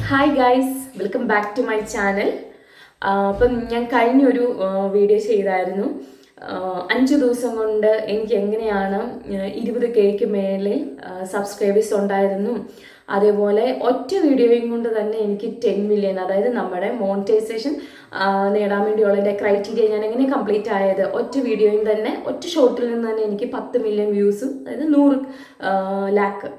Hi guys, welcome back to my channel. അപ്പം ഞാൻ കഴിഞ്ഞൊരു വീഡിയോ ചെയ്തായിരുന്നു. 5 ദിവസം കൊണ്ട് എനിക്ക് എങ്ങനെയാണ് 20K മേലെ സബ്സ്ക്രൈബേഴ്സ് ഉണ്ടായിരുന്നു. അതേപോലെ ഒറ്റ വീഡിയോയും കൊണ്ട് തന്നെ എനിക്ക് 10 മില്യൺ, അതായത് നമ്മുടെ മോണിറ്റൈസേഷൻ നേടാൻ വേണ്ടിയുള്ള എൻ്റെ ക്രൈറ്റീരിയ ഞാൻ എങ്ങനെ കംപ്ലീറ്റ് ആയത്, ഒറ്റ വീഡിയോയും തന്നെ ഒറ്റ ഷോട്ടിൽ നിന്ന് തന്നെ എനിക്ക് 10 മില്യൺ വ്യൂസും, അതായത് 100 ലാക്ക്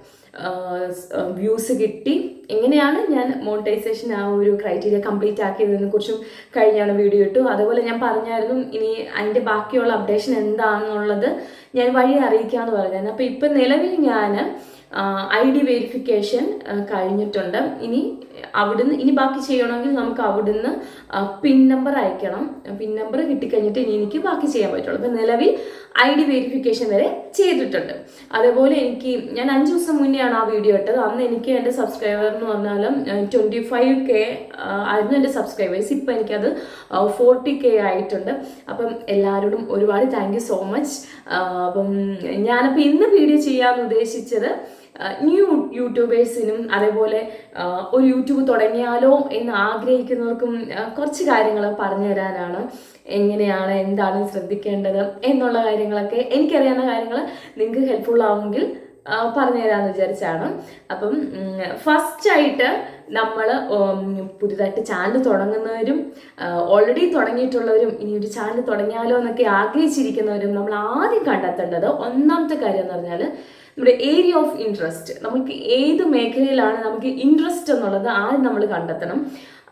വ്യൂസ് കിട്ടി. എങ്ങനെയാണ് ഞാൻ മോണിറ്റൈസേഷൻ ആ ഒരു ക്രൈറ്റീരിയ കംപ്ലീറ്റ് ആക്കിയതിനെ കുറിച്ചും കഴിഞ്ഞാണ് വീഡിയോ ഇട്ടു. അതുപോലെ ഞാൻ പറഞ്ഞായിരുന്നു ഇനി അതിൻ്റെ ബാക്കിയുള്ള അപ്ഡേഷൻ എന്താണെന്നുള്ളത് ഞാൻ വഴി അറിയിക്കാമെന്ന് പറഞ്ഞായിരുന്നു. അപ്പോൾ ഇപ്പം നിലവിൽ ഞാൻ ID വെരിഫിക്കേഷൻ കഴിഞ്ഞിട്ടുണ്ട്. ഇനി ബാക്കി ചെയ്യണമെങ്കിൽ നമുക്ക് അവിടുന്ന് പിൻ നമ്പർ അയക്കണം. പിൻ നമ്പർ കിട്ടിക്കഴിഞ്ഞിട്ട് ഇനി എനിക്ക് ബാക്കി ചെയ്യാൻ പറ്റുള്ളൂ. അപ്പം നിലവിൽ ID വെരിഫിക്കേഷൻ വരെ ചെയ്തിട്ടുണ്ട്. അതേപോലെ ഞാൻ 5 ദിവസം മുന്നെയാണ് ആ വീഡിയോ ഇട്ടത്. അന്ന് എനിക്ക് എൻ്റെ സബ്സ്ക്രൈബർ എന്ന് പറഞ്ഞാലും 25K ആയിരുന്നു എൻ്റെ സബ്സ്ക്രൈബേഴ്സ്. ഇപ്പം എനിക്കത് 40K ആയിട്ടുണ്ട്. അപ്പം എല്ലാവരോടും ഒരുപാട് താങ്ക് യു സോ മച്ച്. അപ്പം ഞാനപ്പോൾ ഇന്ന് വീഡിയോ ചെയ്യാമെന്ന് ഉദ്ദേശിച്ചത് ന്യൂ യൂട്യൂബേഴ്സിനും അതേപോലെ ഒരു യൂട്യൂബ് തുടങ്ങിയാലോ എന്ന് ആഗ്രഹിക്കുന്നവർക്കും കുറച്ച് കാര്യങ്ങൾ പറഞ്ഞു തരാനാണ്. എങ്ങനെയാണ്, എന്താണ് ശ്രദ്ധിക്കേണ്ടത് എന്നുള്ള കാര്യങ്ങളൊക്കെ, എനിക്കറിയാവുന്ന കാര്യങ്ങൾ നിങ്ങൾക്ക് ഹെൽപ്ഫുൾ ആവുമെങ്കിൽ പറഞ്ഞു തരാമെന്ന് വിചാരിച്ചാണ്. അപ്പം ഫസ്റ്റായിട്ട് നമ്മൾ പുതുതായിട്ട് ചാനൽ തുടങ്ങുന്നവരും ഓൾറെഡി തുടങ്ങിയിട്ടുള്ളവരും ഇനി ഒരു ചാനൽ തുടങ്ങിയാലോ എന്നൊക്കെ ആഗ്രഹിച്ചിരിക്കുന്നവരും നമ്മൾ ആദ്യം കണ്ടെത്തേണ്ടത് ഒന്നാമത്തെ കാര്യം എന്ന് പറഞ്ഞാൽ നമ്മുടെ ഏരിയ ഓഫ് ഇൻട്രസ്റ്റ്. നമുക്ക് ഏത് മേഖലയിലാണ് നമുക്ക് ഇൻട്രസ്റ്റ് എന്നുള്ളത് ആദ്യം നമ്മൾ കണ്ടെത്തണം.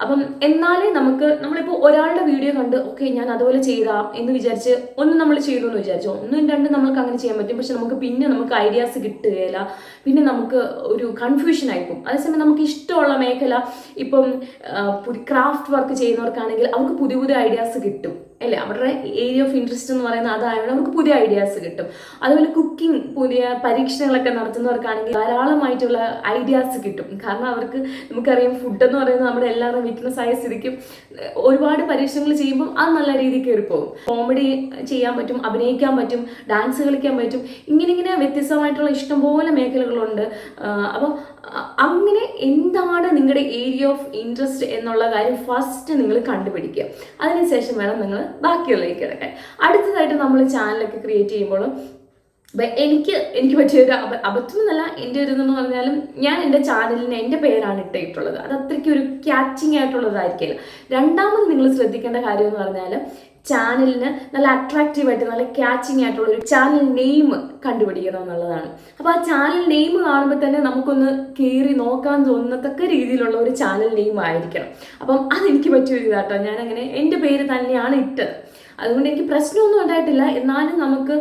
അപ്പം എന്നാലേ നമ്മളിപ്പോൾ ഒരാളുടെ വീഡിയോ കണ്ട് ഓക്കെ ഞാൻ അതുപോലെ ചെയ്താം എന്ന് വിചാരിച്ച് നമ്മൾ ചെയ്തു എന്ന് വിചാരിച്ചു 1-2 നമുക്ക് അങ്ങനെ ചെയ്യാൻ പറ്റും. പക്ഷെ നമുക്ക് ഐഡിയാസ് കിട്ടുകയില്ല. പിന്നെ നമുക്ക് ഒരു കൺഫ്യൂഷൻ ആയിപ്പോകും. അതേസമയം നമുക്ക് ഇഷ്ടമുള്ള മേഖല, ഇപ്പം ക്രാഫ്റ്റ് വർക്ക് ചെയ്യുന്നവർക്കാണെങ്കിൽ അവർക്ക് പുതിയ പുതിയ ഐഡിയാസ് കിട്ടും അല്ലേ. അവരുടെ ഏരിയ ഓഫ് ഇൻട്രസ്റ്റ് എന്ന് പറയുന്നത് അതായത് അവർക്ക് പുതിയ ഐഡിയാസ് കിട്ടും. അതുപോലെ കുക്കിംഗ്, പുതിയ പരീക്ഷണങ്ങളൊക്കെ നടത്തുന്നവർക്കാണെങ്കിൽ ധാരാളമായിട്ടുള്ള ഐഡിയാസ് കിട്ടും. കാരണം നമുക്കറിയാം ഫുഡ് എന്ന് പറയുന്നത് നമ്മുടെ എല്ലാവരും വീക്ക്നെസ് ആയ സ്ഥിതിക്കും ഒരുപാട് പരീക്ഷണങ്ങൾ ചെയ്യുമ്പോൾ അത് നല്ല രീതിക്ക് കയറിപ്പോകും. കോമഡി ചെയ്യാൻ പറ്റും, അഭിനയിക്കാൻ പറ്റും, ഡാൻസ് കളിക്കാൻ പറ്റും. ഇങ്ങനെ വ്യത്യസ്തമായിട്ടുള്ള ഇഷ്ടംപോലെ മേഖലകളുണ്ട്. അപ്പോൾ അങ്ങനെ എന്താണ് നിങ്ങളുടെ ഏരിയ ഓഫ് ഇൻട്രസ്റ്റ് എന്നുള്ള കാര്യം ഫസ്റ്റ് നിങ്ങൾ കണ്ടുപിടിക്കുക. അതിനുശേഷം വേണം നിങ്ങൾ ബാക്കിയുള്ളതിലേക്ക് കിടക്കാൻ. അടുത്തതായിട്ട് നമ്മൾ ചാനലൊക്കെ ക്രിയേറ്റ് ചെയ്യുമ്പോൾ എനിക്ക് പറ്റിയൊരു അബദ്ധം എന്നല്ല, എൻ്റെ ഒരു ഇതെന്ന് പറഞ്ഞാലും ഞാൻ എൻ്റെ ചാനലിന് എൻ്റെ പേരാണ് ഇട്ടിട്ടുള്ളത്. അത് അത്രയ്ക്ക് ഒരു ക്യാച്ചിങ് ആയിട്ടുള്ളതായിരിക്കില്ല. രണ്ടാമത് നിങ്ങൾ ശ്രദ്ധിക്കേണ്ട കാര്യം എന്ന് പറഞ്ഞാൽ ചാനലിന് നല്ല അട്രാക്റ്റീവായിട്ട് നല്ല ക്യാച്ചിങ് ആയിട്ടുള്ള ഒരു ചാനൽ നെയിം കണ്ടുപിടിക്കണം എന്നുള്ളതാണ്. അപ്പോൾ ആ ചാനൽ നെയിം കാണുമ്പോൾ തന്നെ നമുക്കൊന്ന് കയറി നോക്കാൻ തോന്നത്തക്ക രീതിയിലുള്ള ഒരു ചാനൽ നെയിം ആയിരിക്കണം. അപ്പം അതെനിക്ക് പറ്റിയൊരു ഇതാട്ടോ. ഞാനങ്ങനെ എൻ്റെ പേര് തന്നെയാണ് ഇട്ടത്. അതുകൊണ്ട് എനിക്ക് പ്രശ്നമൊന്നും ഉണ്ടായിട്ടില്ല. എന്നാലും നമുക്ക്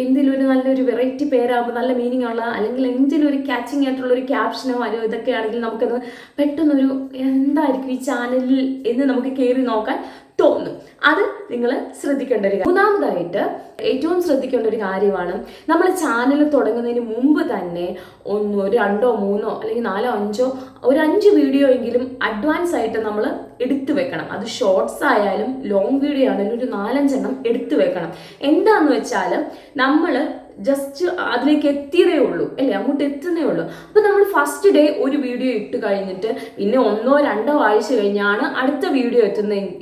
എന്തെങ്കിലും ഒരു നല്ലൊരു വെറൈറ്റി പേരാകുമ്പോൾ നല്ല മീനിങ് ഉള്ള, അല്ലെങ്കിൽ എന്തെങ്കിലും ഒരു ക്യാച്ചിങ് ആയിട്ടുള്ള ഒരു ക്യാപ്ഷനോ ഇതൊക്കെ ആണെങ്കിൽ നമുക്കത് പെട്ടെന്നൊരു എന്തായിരിക്കും ഈ ചാനലിൽ എന്ന് നമുക്ക് കയറി നോക്കാൻ തോന്നും. അത് നിങ്ങൾ ശ്രദ്ധിക്കേണ്ട ഒരു കാര്യം. മൂന്നാമതായിട്ട് ഏറ്റവും ശ്രദ്ധിക്കേണ്ട ഒരു കാര്യമാണ്, നമ്മൾ ചാനൽ തുടങ്ങുന്നതിന് മുമ്പ് തന്നെ 1, 2, 3 അല്ലെങ്കിൽ 4, 5 ഒരു 5 വീഡിയോ എങ്കിലും അഡ്വാൻസ് ആയിട്ട് നമ്മൾ എടുത്തു വെക്കണം. അത് ഷോർട്സ് ആയാലും ലോങ് വീഡിയോ ആണെങ്കിലും ഒരു 4-5 എണ്ണം എടുത്തു വെക്കണം. എന്താന്ന് വെച്ചാൽ നമ്മൾ ജസ്റ്റ് അതിലേക്ക് എത്തിയതേ ഉള്ളൂ അല്ലേ, അങ്ങോട്ട് എത്തുന്നേ ഉള്ളൂ. അപ്പം നമ്മൾ ഫസ്റ്റ് ഡേ ഒരു വീഡിയോ ഇട്ട് കഴിഞ്ഞിട്ട് പിന്നെ 1-2 ആഴ്ച കഴിഞ്ഞാണ് അടുത്ത വീഡിയോ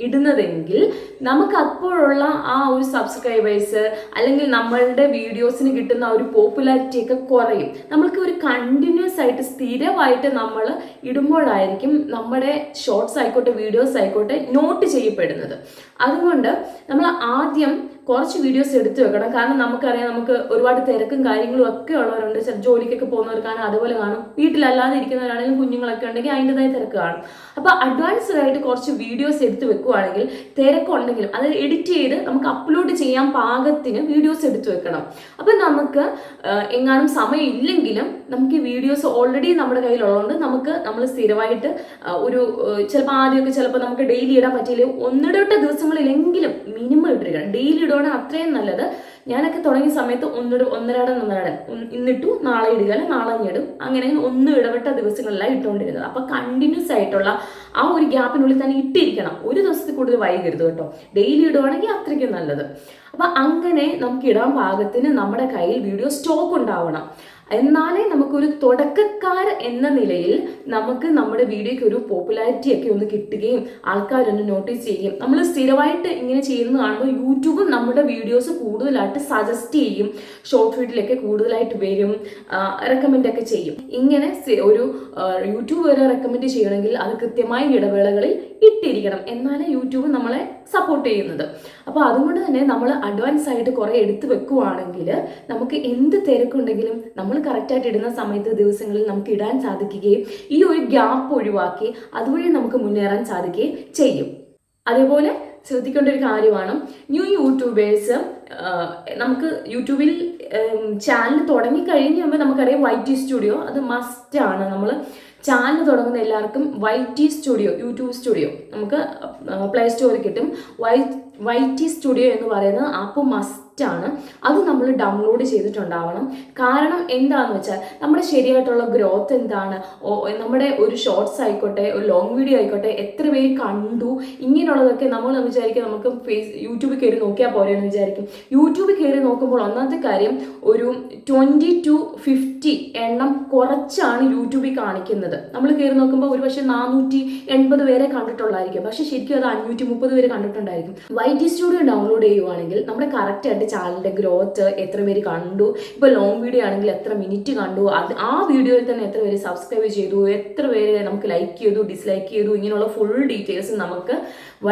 ഇടുന്നതെങ്കിൽ നമുക്ക് അപ്പോഴുള്ള ആ ഒരു സബ്സ്ക്രൈബേഴ്സ് അല്ലെങ്കിൽ നമ്മളുടെ വീഡിയോസിന് കിട്ടുന്ന ഒരു പോപ്പുലാരിറ്റി ഒക്കെ കുറയും. നമ്മൾക്ക് ഒരു കണ്ടിന്യൂസ് ആയിട്ട് സ്ഥിരമായിട്ട് നമ്മൾ ഇടുമ്പോഴായിരിക്കും നമ്മുടെ ഷോർട്സ് ആയിക്കോട്ടെ വീഡിയോസ് ആയിക്കോട്ടെ നോട്ട് ചെയ്യപ്പെടുന്നത്. അതുകൊണ്ട് നമ്മൾ ആദ്യം കുറച്ച് വീഡിയോസ് എടുത്തു വെക്കണം. കാരണം നമുക്കറിയാം നമുക്ക് ഒരുപാട് തിരക്കും കാര്യങ്ങളും ഒക്കെ ഉള്ളവരുണ്ട്. ചില ജോലിക്കൊക്കെ പോകുന്നവർക്കാണ്, അതുപോലെ കാണും. വീട്ടിലല്ലാതെ ഇരിക്കുന്നവരാണെങ്കിലും കുഞ്ഞുങ്ങളൊക്കെ ഉണ്ടെങ്കിൽ അതിൻ്റെതായ തിരക്ക് കാണും. അപ്പോൾ അഡ്വാൻസ്ഡ് ആയിട്ട് കുറച്ച് വീഡിയോസ് എടുത്ത് വെക്കുകയാണെങ്കിൽ തിരക്കുണ്ടെങ്കിലും അത് എഡിറ്റ് ചെയ്ത് നമുക്ക് അപ്ലോഡ് ചെയ്യാൻ പാകത്തിന് വീഡിയോസ് എടുത്തു വെക്കണം. അപ്പം നമുക്ക് എങ്ങാനും സമയം ഇല്ലെങ്കിലും നമുക്ക് ഈ വീഡിയോസ് ഓൾറെഡി നമ്മുടെ കയ്യിലുള്ളതുകൊണ്ട് നമ്മൾ സ്ഥിരമായിട്ട് ചിലപ്പോൾ ആദ്യമൊക്കെ നമുക്ക് ഡെയിലി ഇടാൻ പറ്റിയില്ല, 1-2 ദിവസങ്ങളിലെങ്കിലും മിനിമം ഇട്ടിരിക്കണം. ഡെയിലി ഇടുവാണെങ്കിൽ അത്രയും നല്ലത്. ഞാനൊക്കെ തുടങ്ങിയ സമയത്ത് 1-2 ഇന്നിട്ടു നാളെ ഇടുക, അല്ലെ നാളെ ഇടും, അങ്ങനെ 1 ഇടവിട്ട ദിവസങ്ങളിലാണ് ഇട്ടുകൊണ്ടിരുന്നത്. അപ്പൊ കണ്ടിന്യൂസ് ആയിട്ടുള്ള ആ ഒരു ഗ്യാപ്പിനുള്ളിൽ തന്നെ ഇട്ടിരിക്കണം. ഒരു ദിവസത്തിൽ കൂടുതൽ വൈകരുത് കേട്ടോ. ഡെയിലി ഇടുവാണെങ്കിൽ അത്രയ്ക്കും നല്ലത്. അപ്പൊ അങ്ങനെ നമുക്ക് ഇടാൻ പാകത്തിന് നമ്മുടെ കയ്യിൽ വീഡിയോ സ്റ്റോക്ക് ഉണ്ടാവണം. എന്നാലേ നമുക്കൊരു തുടക്കക്കാർ എന്ന നിലയിൽ നമുക്ക് നമ്മുടെ വീഡിയോയ്ക്ക് ഒരു പോപ്പുലാരിറ്റി ഒക്കെ ഒന്ന് കിട്ടുകയും ആൾക്കാരൊന്ന് നോട്ടീസ് ചെയ്യുകയും നമ്മൾ സ്ഥിരമായിട്ട് ഇങ്ങനെ ചെയ്യുന്നത് കാണുമ്പോൾ യൂട്യൂബും നമ്മുടെ വീഡിയോസ് കൂടുതലായിട്ട് സജസ്റ്റ് ചെയ്യും, ഷോർട്ട് വീഡിയോയിലൊക്കെ കൂടുതലായിട്ട് വരും, റെക്കമെൻഡ് ഒക്കെ ചെയ്യും. ഇങ്ങനെ ഒരു യൂട്യൂബ് വരെ റെക്കമെൻഡ് ചെയ്യണമെങ്കിൽ അത് കൃത്യമായ ഇടവേളകളിൽ ഇട്ടിരിക്കണം, എന്നാലേ യൂട്യൂബ് നമ്മളെ സപ്പോർട്ട് ചെയ്യുന്നത്. അപ്പോൾ അതുകൊണ്ട് തന്നെ നമ്മൾ അഡ്വാൻസ് ആയിട്ട് കുറേ എടുത്തു വെക്കുവാണെങ്കിൽ നമുക്ക് എന്ത് തിരക്കുണ്ടെങ്കിലും നമ്മൾ കറക്റ്റായിട്ട് ഇടുന്ന സമയത്ത് ദിവസങ്ങളിൽ നമുക്ക് ഇടാൻ സാധിക്കുകയും ഈ ഒരു ഗ്യാപ്പ് ഒഴിവാക്കി അതുവഴി നമുക്ക് മുന്നേറാൻ സാധിക്കുകയും ചെയ്യും. അതേപോലെ ശ്രദ്ധിക്കേണ്ട ഒരു കാര്യമാണ്, ന്യൂ യൂട്യൂബേഴ്സ് നമുക്ക് യൂട്യൂബിൽ ചാനൽ തുടങ്ങിക്കഴിഞ്ഞുമ്പോൾ നമുക്കറിയാം YT സ്റ്റുഡിയോ അത് മസ്റ്റാണ്. നമ്മൾ ചാനൽ തുടങ്ങുന്ന എല്ലാവർക്കും YT സ്റ്റുഡിയോ, യൂട്യൂബ് സ്റ്റുഡിയോ നമുക്ക് പ്ലേ സ്റ്റോറിൽ കിട്ടും. YT സ്റ്റുഡിയോ എന്ന് പറയുന്ന ആപ്പ് മസ്റ്റാണ്. അത് നമ്മൾ ഡൗൺലോഡ് ചെയ്തിട്ടുണ്ടാവണം. കാരണം എന്താണെന്ന് വെച്ചാൽ നമ്മുടെ ശരിയായിട്ടുള്ള ഗ്രോത്ത് എന്താണ്, നമ്മുടെ ഒരു ഷോർട്സ് ആയിക്കോട്ടെ ഒരു ലോങ് വീഡിയോ ആയിക്കോട്ടെ എത്ര പേര് കണ്ടു, ഇങ്ങനെയുള്ളതൊക്കെ നമ്മൾ വിചാരിക്കും നമുക്ക് യൂട്യൂബിൽ കയറി നോക്കിയാൽ പോരെയെന്ന് വിചാരിക്കും. യൂട്യൂബിൽ കയറി നോക്കുമ്പോൾ ഒന്നാമത്തെ കാര്യം ഒരു 20 to 50 എണ്ണം കുറച്ചാണ് യൂട്യൂബിൽ കാണിക്കുന്നത്. നമ്മൾ കയറി നോക്കുമ്പോൾ ഒരു പക്ഷേ 480 പേരെ കണ്ടിട്ടുള്ളായിരിക്കും, പക്ഷെ ശരിക്കും അത് 530 പേര് കണ്ടിട്ടുണ്ടായിരിക്കും. YT സ്റ്റുഡിയോ ഡൗൺലോഡ് ചെയ്യുവാണെങ്കിൽ നമ്മുടെ കറക്റ്റായിട്ട് ചാനലിൻ്റെ ഗ്രോത്ത്, എത്ര പേര് കണ്ടു, ഇപ്പോൾ ലോങ് വീഡിയോ ആണെങ്കിൽ എത്ര മിനിറ്റ് കണ്ടു, അത് ആ വീഡിയോയിൽ തന്നെ എത്ര പേര് സബ്സ്ക്രൈബ് ചെയ്തു, എത്ര പേര് നമുക്ക് ലൈക്ക് ചെയ്തു, ഡിസ്ലൈക്ക് ചെയ്തു, ഇങ്ങനെയുള്ള ഫുൾ ഡീറ്റെയിൽസ് നമുക്ക്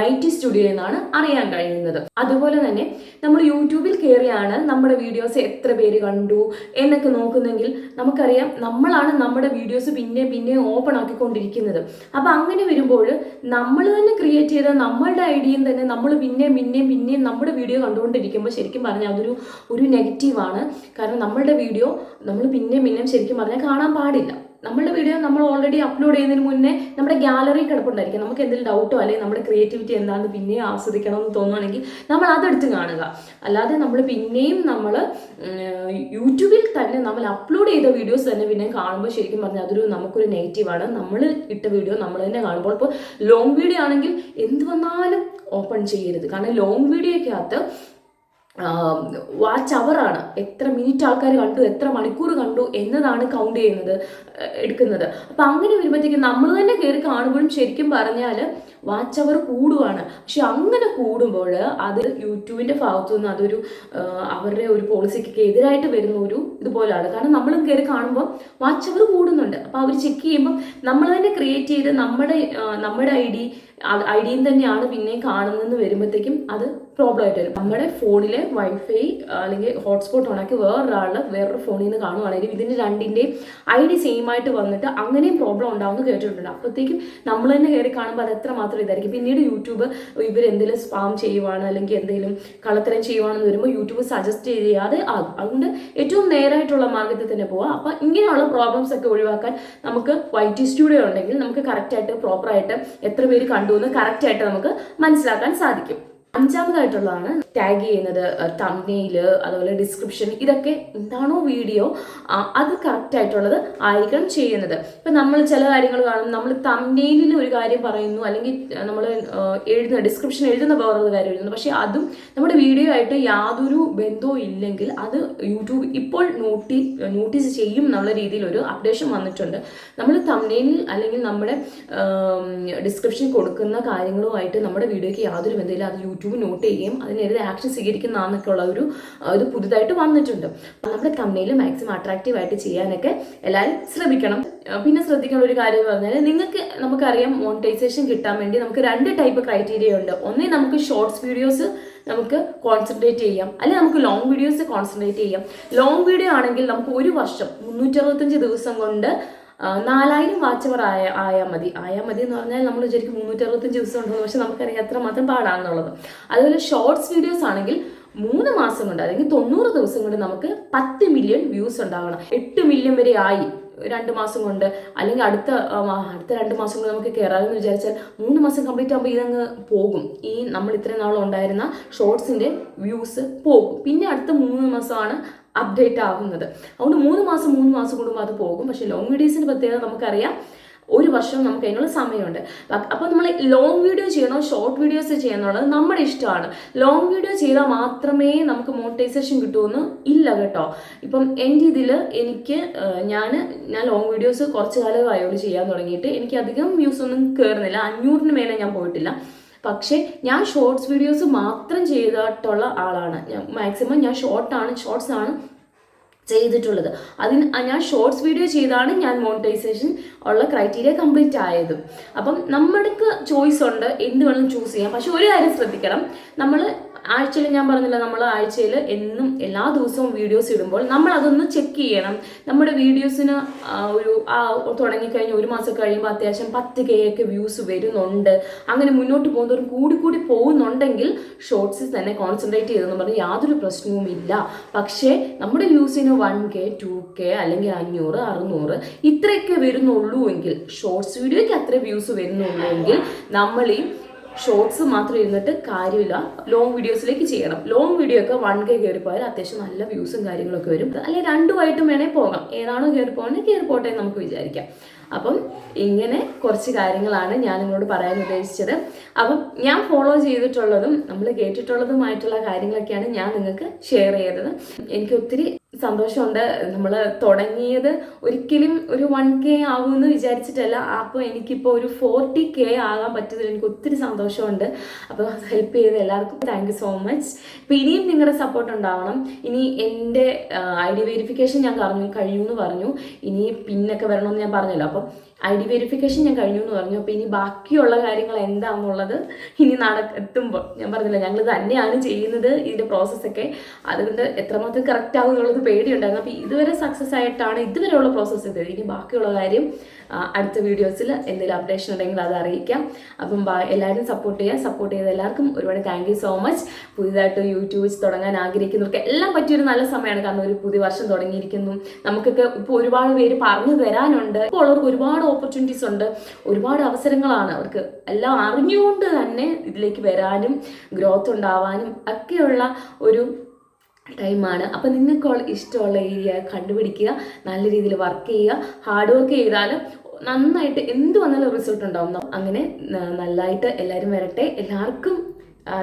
YT സ്റ്റുഡിയോയിൽ നിന്നാണ് അറിയാൻ കഴിയുന്നത്. അതുപോലെ തന്നെ നമ്മൾ യൂട്യൂബിൽ കയറിയാണ് നമ്മുടെ വീഡിയോസ് എത്ര പേര് കണ്ടു എന്നൊക്കെ നോക്കുന്നെങ്കിൽ നമുക്കറിയാം നമ്മളാണ് നമ്മുടെ വീഡിയോസ് പിന്നെ ഓപ്പൺ ആക്കിക്കൊണ്ടിരിക്കുന്നത്. അപ്പം അങ്ങനെ വരുമ്പോൾ നമ്മൾ തന്നെ ക്രിയേറ്റ് ചെയ്ത നമ്മളുടെ ഐഡിയയും തന്നെ നമ്മൾ പിന്നെയും നമ്മുടെ വീഡിയോ കണ്ടുകൊണ്ടിരിക്കുമ്പോൾ ശരിക്കും പറഞ്ഞാൽ അതൊരു നെഗറ്റീവാണ്. കാരണം നമ്മളുടെ വീഡിയോ നമ്മൾ പിന്നെയും ശരിക്കും പറഞ്ഞാൽ കാണാൻ പാടില്ല. നമ്മളുടെ വീഡിയോ നമ്മൾ ഓൾറെഡി അപ്ലോഡ് ചെയ്യുന്നതിന് മുന്നേ നമ്മുടെ ഗാലറി കിടപ്പുണ്ടായിരിക്കും. നമുക്ക് എന്തെങ്കിലും ഡൗട്ടോ അല്ലെങ്കിൽ നമ്മുടെ ക്രിയേറ്റിവിറ്റി എന്താണെന്ന് പിന്നെയും ആസ്വദിക്കണമെന്ന് തോന്നുകയാണെങ്കിൽ നമ്മൾ അതെടുത്ത് കാണുക. അല്ലാതെ നമ്മൾ യൂട്യൂബിൽ തന്നെ നമ്മൾ അപ്ലോഡ് ചെയ്ത വീഡിയോസ് തന്നെ പിന്നെ കാണുമ്പോൾ ശരിക്കും പറഞ്ഞാൽ നമുക്കൊരു നെഗറ്റീവാണ്. നമ്മൾ ഇട്ട വീഡിയോ നമ്മൾ തന്നെ കാണുമ്പോൾ ഇപ്പോൾ ലോങ് വീഡിയോ ആണെങ്കിൽ എന്ത് വന്നാലും ഓപ്പൺ ചെയ്യരുത്. കാരണം ലോങ് വീഡിയോയ്ക്കകത്ത് വാച്ച് അവറാണ്, എത്ര മിനിറ്റ് ആൾക്കാർ കണ്ടു, എത്ര മണിക്കൂർ കണ്ടു എന്നതാണ് കൗണ്ട് ചെയ്യുന്നത്, എടുക്കുന്നത്. അപ്പം അങ്ങനെ വരുമ്പോഴത്തേക്കും നമ്മൾ തന്നെ കയറി കാണുമ്പോഴും ശരിക്കും പറഞ്ഞാൽ വാച്ച് അവർ കൂടുവാണ്. പക്ഷെ അങ്ങനെ കൂടുമ്പോൾ അത് യൂട്യൂബിൻ്റെ ഭാഗത്തു നിന്ന് അതൊരു അവരുടെ ഒരു പോളിസിക്കൊക്കെ എതിരായിട്ട് വരുന്ന ഒരു ഇതുപോലെയാണ്. കാരണം നമ്മളും കയറി കാണുമ്പോൾ വാച്ച് അവർ കൂടുന്നുണ്ട്. അപ്പോൾ അവർ ചെക്ക് ചെയ്യുമ്പം നമ്മൾ തന്നെ ക്രിയേറ്റ് ചെയ്ത് നമ്മുടെ ഐഡിയും തന്നെയാണ് പിന്നെയും കാണുന്നതെന്ന് വരുമ്പോഴത്തേക്കും അത് പ്രോബ്ലം ആയിട്ട് വരും. നമ്മുടെ ഫോണിലെ വൈഫൈ അല്ലെങ്കിൽ ഹോട്ട്സ്പോട്ട് ഓണാക്കി വേറൊരു ഫോണിൽ നിന്ന് കാണുവാണെങ്കിൽ ഇതിൻ്റെ രണ്ടിൻ്റെയും ID സെയിം ആയിട്ട് വന്നിട്ട് അങ്ങനെയും പ്രോബ്ലം ഉണ്ടാവുമെന്ന് കേട്ടിട്ടുണ്ട്. അപ്പോഴത്തേക്കും നമ്മൾ തന്നെ കയറി കാണുമ്പോൾ അത് എത്രമാത്രം ഇതായിരിക്കും. പിന്നീട് യൂട്യൂബ് ഇവരെന്തെങ്കിലും സ്പാം ചെയ്യുവാണ് അല്ലെങ്കിൽ എന്തെങ്കിലും കള്ളത്തരം ചെയ്യുവാണെന്ന് വരുമ്പോൾ യൂട്യൂബ് സജസ്റ്റ് ചെയ്യാതെ ആകും. അതുകൊണ്ട് ഏറ്റവും നേരായിട്ടുള്ള മാർഗ്ഗത്തിൽ തന്നെ പോവാം. അപ്പം ഇങ്ങനെയുള്ള പ്രോബ്ലംസ് ഒക്കെ ഒഴിവാക്കാൻ നമുക്ക് YT സ്റ്റുഡിയോ ഉണ്ടെങ്കിൽ നമുക്ക് കറക്റ്റായിട്ട് പ്രോപ്പറായിട്ട് എത്ര പേര് കണ്ടു എന്ന് കറക്റ്റായിട്ട് നമുക്ക് മനസ്സിലാക്കാൻ സാധിക്കും. അഞ്ചാമതായിട്ടുള്ളതാണ് ടാഗ് ചെയ്യുന്നത്, തംബ്നെയിൽ, അതുപോലെ ഡിസ്ക്രിപ്ഷൻ, ഇതൊക്കെ എന്താണോ വീഡിയോ അത് കറക്റ്റായിട്ടുള്ളത് ആയിരിക്കണം ചെയ്യുന്നത്. ഇപ്പം നമ്മൾ ചില കാര്യങ്ങൾ കാണും, നമ്മൾ തംബ്നെയിലിൽ ഒരു കാര്യം പറയുന്നു അല്ലെങ്കിൽ നമ്മൾ ഡിസ്ക്രിപ്ഷൻ എഴുതുന്ന വേറൊരു കാര്യം എഴുതുന്നു, പക്ഷേ അതും നമ്മുടെ വീഡിയോ ആയിട്ട് യാതൊരു ബന്ധവും ഇല്ലെങ്കിൽ അത് യൂട്യൂബ് ഇപ്പോൾ നോട്ടീസ് ചെയ്യും എന്നുള്ള രീതിയിൽ ഒരു അപ്ഡേഷൻ വന്നിട്ടുണ്ട്. നമ്മൾ തംബ്നെയിലിൽ അല്ലെങ്കിൽ നമ്മുടെ ഡിസ്ക്രിപ്ഷൻ കൊടുക്കുന്ന കാര്യങ്ങളുമായിട്ട് നമ്മുടെ വീഡിയോയ്ക്ക് യാതൊരു ബന്ധമില്ല, അത് യൂട്യൂബ് നോട്ട് ചെയ്യുകയും അതിനെതിരെ ആക്ഷൻ സ്വീകരിക്കുന്നതാണെന്നൊക്കെ ഉള്ള ഇത് പുതുതായിട്ട് വന്നിട്ടുണ്ട്. നമ്മുടെ തംബ്നെയിൽ മാക്സിമം അട്രാക്റ്റീവ് ആയിട്ട് ചെയ്യാനൊക്കെ എല്ലാവരും ശ്രമിക്കണം. പിന്നെ ശ്രദ്ധിക്കേണ്ട ഒരു കാര്യം പറഞ്ഞാൽ നമുക്കറിയാം മോണിറ്റൈസേഷൻ കിട്ടാൻ വേണ്ടി നമുക്ക് 2 ടൈപ്പ് ക്രൈറ്റീരിയ ഉണ്ട്. ഒന്നേ നമുക്ക് ഷോർട്സ് വീഡിയോസ് നമുക്ക് കോൺസെൻട്രേറ്റ് ചെയ്യാം, അല്ലെങ്കിൽ നമുക്ക് ലോങ് വീഡിയോസ് കോൺസെൻട്രേറ്റ് ചെയ്യാം. ലോങ് വീഡിയോ ആണെങ്കിൽ നമുക്ക് ഒരു വർഷം 365 ദിവസം കൊണ്ട് 4000 വാച്ച് അവർ ആയാൽ മതി എന്ന് പറഞ്ഞാൽ നമ്മൾ വിചാരിക്കും 365 ദിവസം ഉണ്ടെന്ന്, പക്ഷെ നമുക്കറിയാം എത്രമാത്രം പാടാണെന്നുള്ളത്. അതുപോലെ ഷോർട്സ് വീഡിയോസ് ആണെങ്കിൽ 3 മാസം കൊണ്ട് അല്ലെങ്കിൽ 90 ദിവസം കൊണ്ട് നമുക്ക് 10 മില്യൺ വ്യൂസ് ഉണ്ടാവണം. 8 മില്യൺ വരെ ആയി 2 മാസം കൊണ്ട്, അല്ലെങ്കിൽ അടുത്ത 2 മാസം കൊണ്ട് നമുക്ക് കയറാമെന്ന് വിചാരിച്ചാൽ 3 മാസം കംപ്ലീറ്റ് ആകുമ്പോൾ ഇതങ്ങ് പോകും. നമ്മൾ ഇത്രയും നാളും ഉണ്ടായിരുന്ന ഷോർട്സിൻ്റെ വ്യൂസ് പോകും. പിന്നെ അടുത്ത 3 മാസമാണ് അപ്ഡേറ്റ് ആകുന്നത്. അതുകൊണ്ട് 3 മാസം കൂടുമ്പോൾ അത് പോകും. പക്ഷേ ലോങ് വീഡിയോസിൻ്റെ പ്രത്യേകത നമുക്കറിയാം, 1 വർഷം നമുക്ക് അതിനുള്ള സമയമുണ്ട്. അപ്പോൾ നമ്മൾ ലോങ് വീഡിയോ ചെയ്യണോ ഷോർട്ട് വീഡിയോസ് ചെയ്യണമെന്നുള്ളത് നമ്മുടെ ഇഷ്ടമാണ്. ലോങ് വീഡിയോ ചെയ്താൽ മാത്രമേ നമുക്ക് മോണിറ്റൈസേഷൻ കിട്ടുമെന്ന് ഇല്ല കേട്ടോ. ഇപ്പം എൻ്റെ ഇതിൽ ഞാൻ ലോങ് വീഡിയോസ് കുറച്ച് കാലമായോട് ചെയ്യാൻ തുടങ്ങിയിട്ട് എനിക്ക് അധികം വ്യൂസ് ഒന്നും കയറുന്നില്ല, 500-ന് മേലെ ഞാൻ പോയിട്ടില്ല. പക്ഷേ ഞാൻ ഷോർട്സ് വീഡിയോസ് മാത്രം ചെയ്തിട്ടുള്ള ആളാണ്. മാക്സിമം ഞാൻ ഷോർട്സ് ആണ് ചെയ്തിട്ടുള്ളത്. ഞാൻ ഷോർട്സ് വീഡിയോ ചെയ്താണ് ഞാൻ മോണിറ്റൈസേഷൻ ഉള്ള ക്രൈറ്റീരിയ കംപ്ലീറ്റ് ആയതും. അപ്പം നമ്മൾക്ക് ചോയ്സ് ഉണ്ട്, എന്ത് വേണം ചൂസ് ചെയ്യാം. പക്ഷെ ഒരു കാര്യം ശ്രദ്ധിക്കണം, നമ്മൾ ആഴ്ചയിൽ, ഞാൻ പറഞ്ഞില്ല, നമ്മൾ ആഴ്ചയിൽ എന്നും എല്ലാ ദിവസവും വീഡിയോസ് ഇടുമ്പോൾ നമ്മൾ അതൊന്ന് ചെക്ക് ചെയ്യണം. നമ്മുടെ വീഡിയോസിന് തുടങ്ങിക്കഴിഞ്ഞ് 1 മാസം കഴിയുമ്പോൾ അത്യാവശ്യം 10K ഒക്കെ വ്യൂസ് വരുന്നുണ്ട്, അങ്ങനെ മുന്നോട്ട് പോകുന്നവരും കൂടി പോകുന്നുണ്ടെങ്കിൽ ഷോർട്സിൽ തന്നെ കോൺസെൻട്രേറ്റ് ചെയ്തെന്ന് പറഞ്ഞാൽ യാതൊരു പ്രശ്നവും ഇല്ല. പക്ഷേ നമ്മുടെ വ്യൂസിന് 1K 2K അല്ലെങ്കിൽ 500 600 ഇത്രയൊക്കെ വരുന്നുള്ളൂ എങ്കിൽ, ഷോർട്സ് വീഡിയോയ്ക്ക് അത്ര വ്യൂസ് വരുന്നുള്ളൂ എങ്കിൽ നമ്മൾ ഈ ഷോർട്സ് മാത്രം ഇരുന്നിട്ട് കാര്യമില്ല, ലോങ് വീഡിയോസിലേക്ക് ചെയ്യണം. ലോങ് വീഡിയോ ഒക്കെ 1K കയറിപ്പോയാൽ അത്യാവശ്യം നല്ല വ്യൂസും കാര്യങ്ങളൊക്കെ വരും. അല്ലെങ്കിൽ രണ്ടുമായിട്ടും വേണേൽ പോകാം, ഏതാണോ കയറിപ്പോകണമെങ്കിൽ കയറിപ്പോട്ടെ എന്ന് നമുക്ക് വിചാരിക്കാം. അപ്പം ഇങ്ങനെ കുറച്ച് കാര്യങ്ങളാണ് ഞാൻ നിങ്ങളോട് പറയാൻ ഉദ്ദേശിച്ചത്. അപ്പം ഞാൻ ഫോളോ ചെയ്തിട്ടുള്ളതും നമ്മൾ കേട്ടിട്ടുള്ളതുമായിട്ടുള്ള കാര്യങ്ങളൊക്കെയാണ് ഞാൻ നിങ്ങൾക്ക് ഷെയർ ചെയ്തത്. എനിക്ക് ഒത്തിരി സന്തോഷമുണ്ട്. നമ്മൾ തുടങ്ങിയത് ഒരിക്കലും ഒരു 1K ആകുമെന്ന് വിചാരിച്ചിട്ടല്ല. അപ്പോൾ എനിക്കിപ്പോൾ ഒരു 40K ആകാൻ പറ്റിയതിൽ എനിക്ക് ഒത്തിരി സന്തോഷമുണ്ട്. അപ്പോൾ ഹെൽപ്പ് ചെയ്ത എല്ലാവർക്കും താങ്ക് യു സോ മച്ച്. ഇപ്പോൾ ഇനിയും നിങ്ങളുടെ സപ്പോർട്ട് ഉണ്ടാവണം. ഇനി എൻ്റെ ID വെരിഫിക്കേഷൻ ഞാൻ കഴിഞ്ഞു എന്ന് പറഞ്ഞു. ഇനി പിന്നൊക്കെ വരണമെന്ന് ഞാൻ പറഞ്ഞല്ലോ. അപ്പം ID വെരിഫിക്കേഷൻ ഞാൻ കഴിഞ്ഞു എന്ന് പറഞ്ഞു. അപ്പോൾ ഇനി ബാക്കിയുള്ള കാര്യങ്ങൾ എന്താണെന്നുള്ളത് ഇനി എത്തുമ്പോൾ, ഞാൻ പറഞ്ഞില്ല, ഞങ്ങൾ തന്നെയാണ് ചെയ്യുന്നത് ഇതിൻ്റെ പ്രോസസ്സൊക്കെ. അതുകൊണ്ട് എത്രമാത്രം കറക്റ്റ് ആകും എന്നുള്ളത് പേടിയുണ്ടായിരുന്നു. അപ്പോൾ ഇതുവരെ സക്സസ് ആയിട്ടാണ് ഇതുവരെയുള്ള പ്രോസസ്സ് ഇത്. ഇനി ബാക്കിയുള്ള കാര്യം അടുത്ത വീഡിയോസിൽ എന്തെങ്കിലും അപ്ഡേഷൻ ഉണ്ടെങ്കിൽ അത് അറിയിക്കാം. അപ്പം എല്ലാവരും സപ്പോർട്ട് ചെയ്ത എല്ലാവർക്കും ഒരുപാട് താങ്ക് യു സോ മച്ച്. പുതിയതായിട്ട് യൂട്യൂബ് തുടങ്ങാൻ ആഗ്രഹിക്കുന്നവർക്ക് എല്ലാം പറ്റിയൊരു നല്ല സമയമാണ്. കാരണം ഒരു പുതിയ വർഷം തുടങ്ങിയിരിക്കുന്നു. നമുക്കൊക്കെ ഇപ്പോൾ ഒരുപാട് പേര് പറഞ്ഞു തരാനുണ്ട്. ഇപ്പോൾ ഉള്ളവർക്ക് ഒരുപാട് ഓപ്പർച്യൂണിറ്റീസ് ഉണ്ട്, ഒരുപാട് അവസരങ്ങളാണ്. അവർക്ക് എല്ലാം അറിഞ്ഞുകൊണ്ട് തന്നെ ഇതിലേക്ക് വരാനും ഗ്രോത്ത് ഉണ്ടാവാനും ഒക്കെയുള്ള ഒരു ടൈമാണ്. അപ്പം നിങ്ങൾക്ക് ഇഷ്ടമുള്ള ഏരിയ കണ്ടുപിടിക്കുക, നല്ല രീതിയിൽ വർക്ക് ചെയ്യുക. ഹാർഡ് വർക്ക് ചെയ്താൽ നന്നായിട്ട് എന്ത് വന്നാലും റിസൾട്ട് ഉണ്ടാവും. അങ്ങനെ നല്ലതായിട്ട് എല്ലാവരും വരട്ടെ, എല്ലാവർക്കും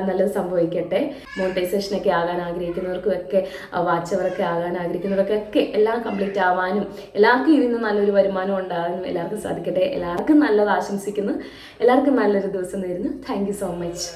നല്ലത് സംഭവിക്കട്ടെ. മോണിറ്റൈസേഷനൊക്കെ ആകാൻ ആഗ്രഹിക്കുന്നവർക്കും ഒക്കെ, വാച്ച് അവറൊക്കെ ആകാൻ ആഗ്രഹിക്കുന്നവർക്കൊക്കെ എല്ലാം കംപ്ലീറ്റ് ആവാനും എല്ലാവർക്കും ഇതിൽ നിന്ന് നല്ലൊരു വരുമാനം ഉണ്ടാകാനും എല്ലാവർക്കും സാധിക്കട്ടെ. എല്ലാവർക്കും നല്ലത് ആശംസിക്കുന്നു. എല്ലാവർക്കും നല്ലൊരു ദിവസം നേരുന്നു. Thank you so much.